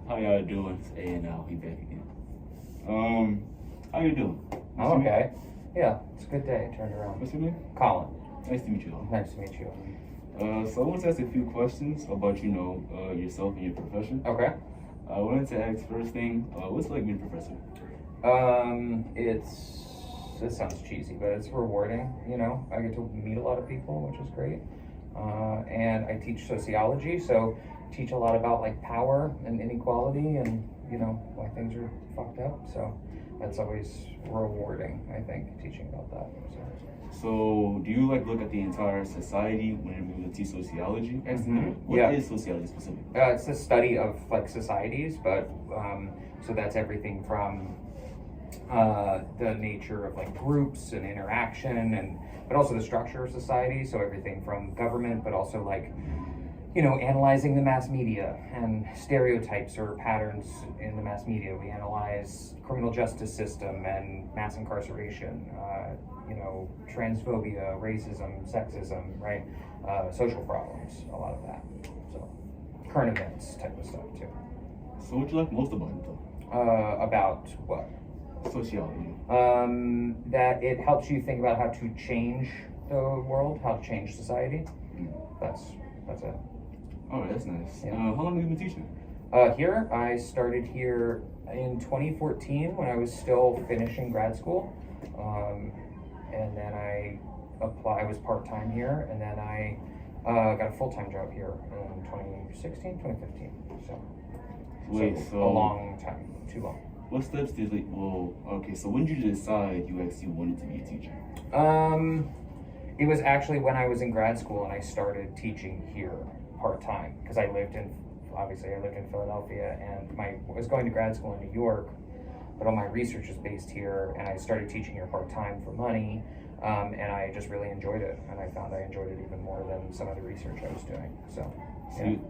How y'all doing? Hey, now we back again. How you doing? I'm okay. Yeah, it's a good day. Turned around. What's your name? Colin. Nice to meet you all. Nice to meet you. So I want to ask a few questions about, yourself and your profession. Okay. I wanted to ask first thing, what's it like being a professor? This sounds cheesy, but it's rewarding. You know, I get to meet a lot of people, which is great. And I teach sociology, so teach a lot about like power and inequality and, you know, why things are fucked up. So that's always rewarding, I think, teaching about that. So do you like look at the entire society whenever you teach sociology? What is sociology specifically? It's the study of like societies, but so that's everything from the nature of like groups and interaction, but also the structure of society. So everything from government, but also like, you know, analyzing the mass media and stereotypes or patterns in the mass media. We analyze criminal justice system and mass incarceration, transphobia, racism, sexism, right? Social problems, a lot of that. So current events type of stuff too. So what you like most about it though? About what? Sociology. That it helps you think about how to change the world, how to change society. That's it. Oh, that's nice. Yeah. How long have you been teaching? Here, I started here in 2014 when I was still finishing grad school. And then I was part-time here, and then I got a full-time job here in 2016, 2015. So a long time, too long. What steps did so when did you decide you actually wanted to be a teacher? It was actually when I was in grad school and I started teaching here part-time, because I lived in Philadelphia, and I was going to grad school in New York, but all my research is based here, and I started teaching here part-time for money, and I just really enjoyed it, and I found I enjoyed it even more than some of the research I was doing. So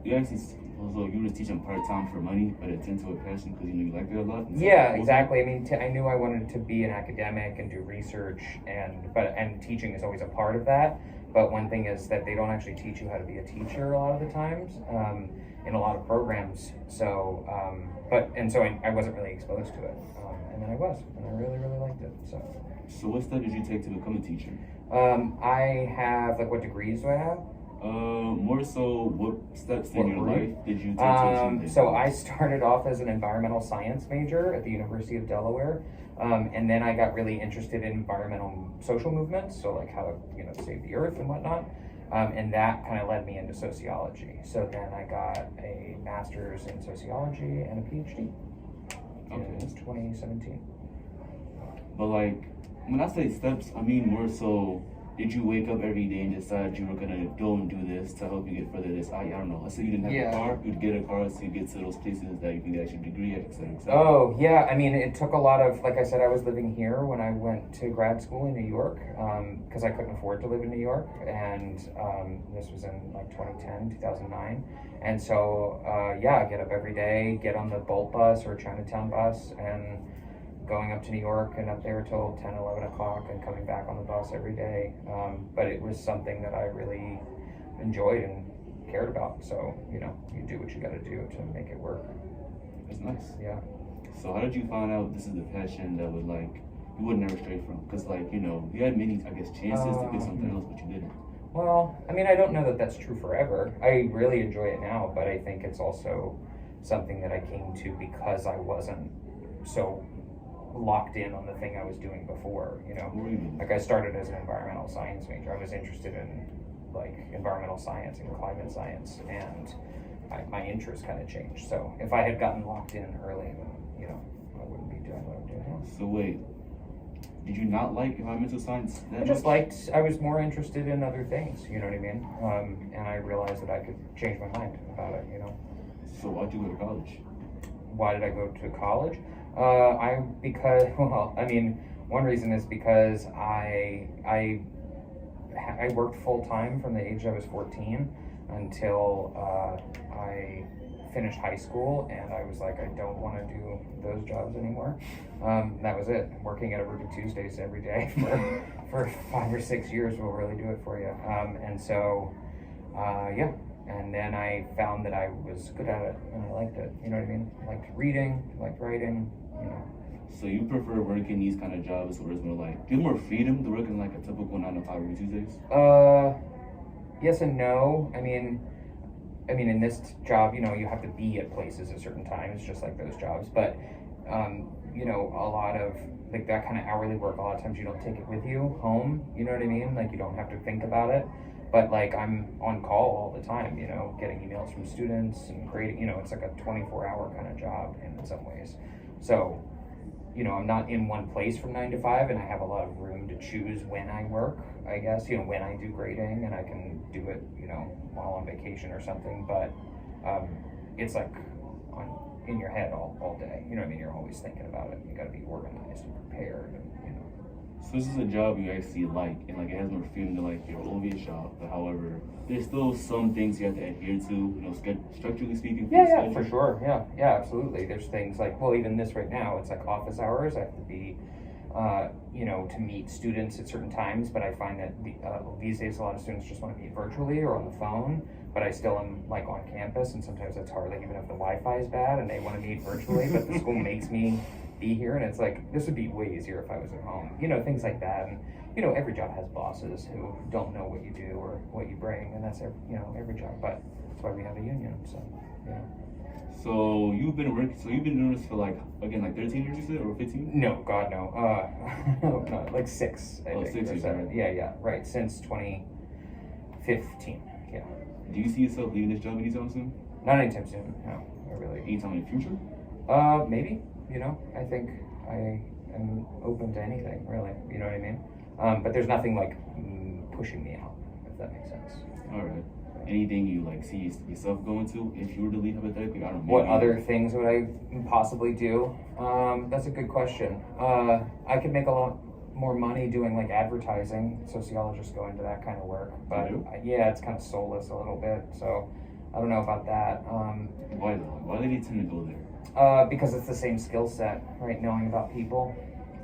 you were teaching part-time for money, but it turned to a passion because you liked it a lot? Yeah, exactly. I mean, I knew I wanted to be an academic and do research, and teaching is always a part of that. But one thing is that they don't actually teach you how to be a teacher a lot of the times in a lot of programs. So, I wasn't really exposed to it, and then I was, and I really, really liked it. So what step did you take to become a teacher? I have, like, what degrees do I have? More so, what steps in your life did you take? So I started off as an environmental science major at the University of Delaware, and then I got really interested in environmental social movements, so like how to save the earth and whatnot, and that kind of led me into sociology. So then I got a master's in sociology and a PhD in 2017. But like, when I say steps, I mean more so, did you wake up every day and decide you were gonna go and do this to help you get further this? I don't know. Let's say you didn't have a car, you'd get a car so you get to those places that you can get your degree at, etc. Oh, yeah. I mean, it took a lot of, like I said, I was living here when I went to grad school in New York, because I couldn't afford to live in New York, and this was in like 2010, 2009. And so, I get up every day, get on the Bolt bus or Chinatown bus, and going up to New York and up there till 10, 11 o'clock and coming back on the bus every day. But it was something that I really enjoyed and cared about. So, you do what you got to do to make it work. That's nice. Yeah. So how did you find out this is the passion that would you would never stray from? Because you had many, chances to get something else, but you didn't. Well, I mean, I don't know that that's true forever. I really enjoy it now, but I think it's also something that I came to because I wasn't so locked in on the thing I was doing before, Like I started as an environmental science major. I was interested in environmental science and climate science, and my interest kind of changed. So if I had gotten locked in early, I wouldn't be doing what I'm doing now. So wait, did you not like environmental science that much? I was more interested in other things, you know what I mean? And I realized that I could change my mind about it, So why'd you go to college? Why did I go to college? One reason is because I worked full time from the age I was 14 until I finished high school, and I was like, I don't want to do those jobs anymore. That was it. Working at a Ruby Tuesdays every day for 5 or 6 years will really do it for you. And then I found that I was good at it and I liked it. You know what I mean? I liked reading, I liked writing, you know. So you prefer working these kind of jobs where it's more like, do you have more freedom to work in like a typical 9 to 5 or Tuesdays? Yes and no. I mean, in this job, you know, you have to be at places at certain times, just like those jobs. But, you know, a lot of like that kind of hourly work, a lot of times you don't take it with you home. You know what I mean? Like you don't have to think about it. But like I'm on call all the time, you know, getting emails from students and creating, you know, it's like a 24-hour kind of job in some ways. So, you know, I'm not in one place from 9 to 5, and I have a lot of room to choose when I work, I guess, you know, when I do grading, and I can do it, you know, while on vacation or something. But it's like in your head all day. You know what I mean? You're always thinking about it. You got to be organized and prepared, and, you know. So this is a job you actually like, and like it has more freedom than like your obvious job. But however, there's still some things you have to adhere to, you know, structurally speaking. Yeah, for sure. Yeah, absolutely. There's things like, well, even this right now, it's like office hours. I have to be, you know, to meet students at certain times. But I find that these days, a lot of students just want to meet virtually or on the phone. But I still am like on campus, and sometimes it's hard. Like even if the Wi-Fi is bad and they want to meet virtually, but the school makes me be here, and it's like this would be way easier if I was at home. You know, things like that. And you know, every job has bosses who don't know what you do or what you bring, and that's every job. But that's why we have a union. So yeah. So you've been doing this for like 13 years, you said, or 15? No, God no. No, like 6. I think, 6 or years, 7. right? Yeah, right. Since 2015. Yeah. Do you see yourself leaving this job anytime soon? Not anytime soon. No, I really. Anytime in the future? Maybe. You know, I think I am open to anything, really. You know what I mean? But there's nothing like pushing me out, if that makes sense. All right. Anything you like see yourself going to if you were to leave hypothetically? I don't know. What other things would I possibly do? That's a good question. I could make a lot more money doing like advertising. Sociologists go into that kind of work, but yeah, it's kind of soulless a little bit. So I don't know about that. Why though? Why do they tend to go there? Because it's the same skill set, right? Knowing about people,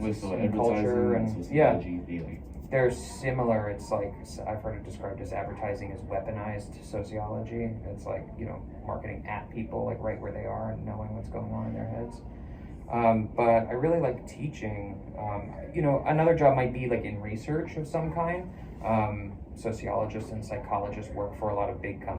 Wait, so and advertising culture, and sociology, they like. they're similar. It's like I've heard it described as advertising as weaponized sociology. It's like, you know, marketing at people, like right where they are and knowing what's going on in their heads. But I really like teaching. You know, another job might be like in research of some kind. Sociologists and psychologists work for a lot of big companies.